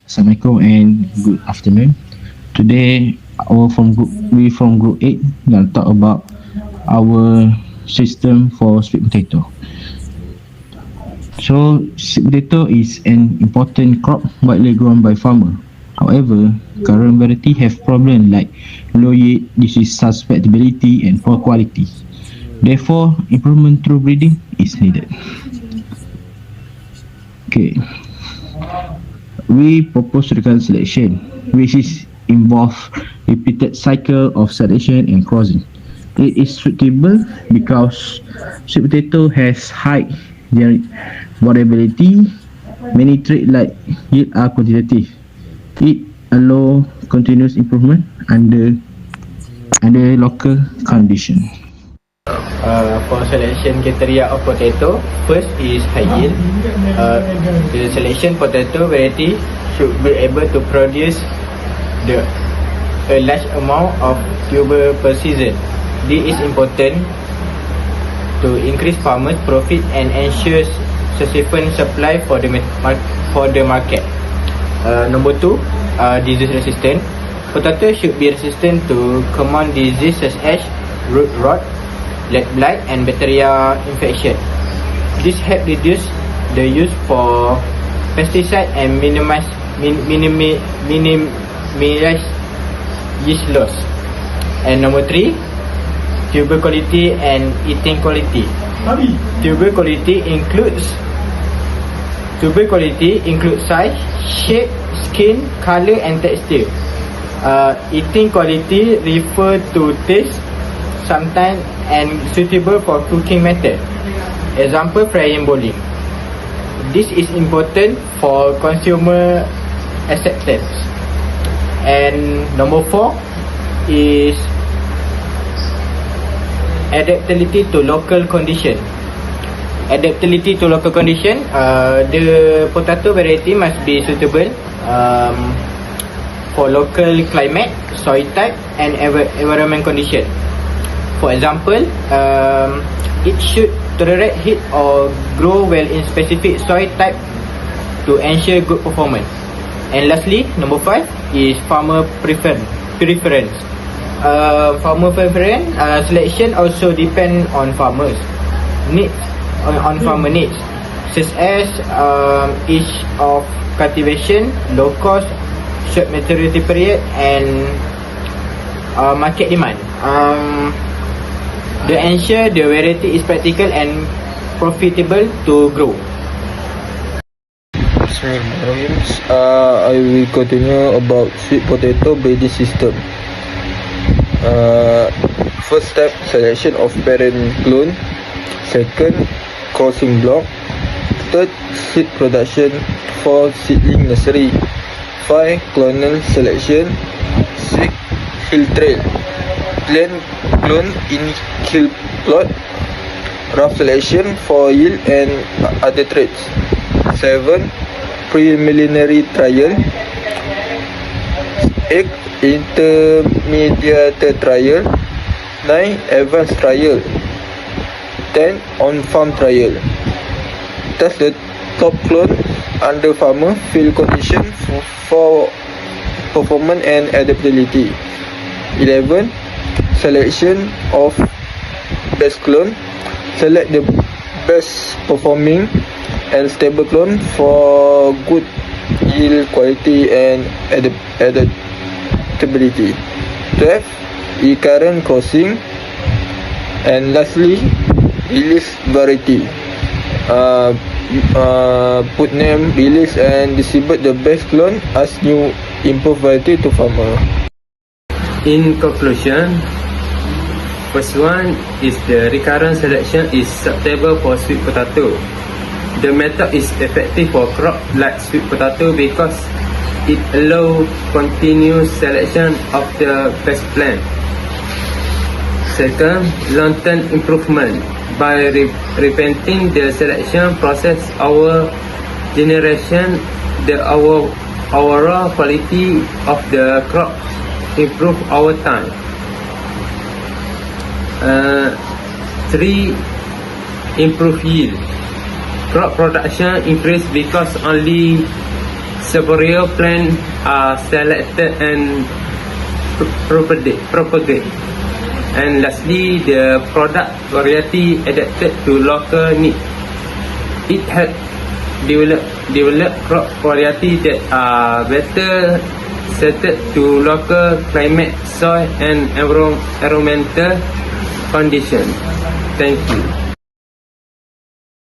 Assalamualaikum and good afternoon. Today, we from Group 8 will talk about our system for sweet potato. So, sweet potato is an important crop widely grown by farmer. However, current variety have problems like low yield, disease susceptibility and poor quality. Therefore, improvement through breeding is needed. Okay. We propose recurrent selection, which is involve repeated cycle of selection and crossing. It is suitable because sweet potato has high variability. Many traits like yield are quantitative. It allows continuous improvement under local condition. For selection criteria of potato, first is high yield. The selection potato variety should be able to produce a large amount of tuber per season. This is important to increase farmers' profit and ensure sufficient supply for the market. Number two, disease resistant. Potato should be resistant to common diseases such as root rot, lead blight and bacteria infection. This help reduce the use for pesticide and minimize yeast loss. And number three, tuber quality and eating quality. Tuber quality includes size, shape, skin, color and texture. Eating quality refer to taste, sometimes and suitable for cooking method. Example, frying bowling. This is important for consumer acceptance. And number four is adaptability to local condition. Adaptability to local condition. The potato variety must be suitable for local climate, soil type and environment condition. For example, it should tolerate heat or grow well in specific soil type to ensure good performance. And lastly, number 5 is farmer preference. Farmer preference selection also depend on farmers needs, farmer needs, such as age of cultivation, low cost, short maturity period, and market demand. To ensure the variety is practical and profitable to grow. I will continue about sweet potato breeding system. First step, selection of parent clone. Second, crossing block. Third, seed production. 4, seedling nursery. 5, clonal selection. 6, hill trail. Plant clone in hill plot. Rough selection for yield and other traits. 7, preliminary trial. 8, intermediate trial. 9, advanced trial. 10, on-farm trial. Test the top clone under farmer field condition for performance and adaptability. 11, selection of best clone. Select the best performing and stable clone for good yield, quality and adaptability. 12, recurrent crossing. And lastly, release variety. Put name, release and distribute the best clone as new improved variety to farmer. In conclusion, first one is the recurrent selection is suitable for sweet potato. The method is effective for crop like sweet potato because it allows continuous selection of the best plant. Second, long-term improvement. By repeating the selection process, our generation, the overall quality of the crop improve over time. 3, improve yield. Crop production increase because only superior plants are selected and propagate. And lastly, the product variety adapted to local needs. It helps develop crop variety that are better suited to local climate, soil and environmental conditions. Thank you.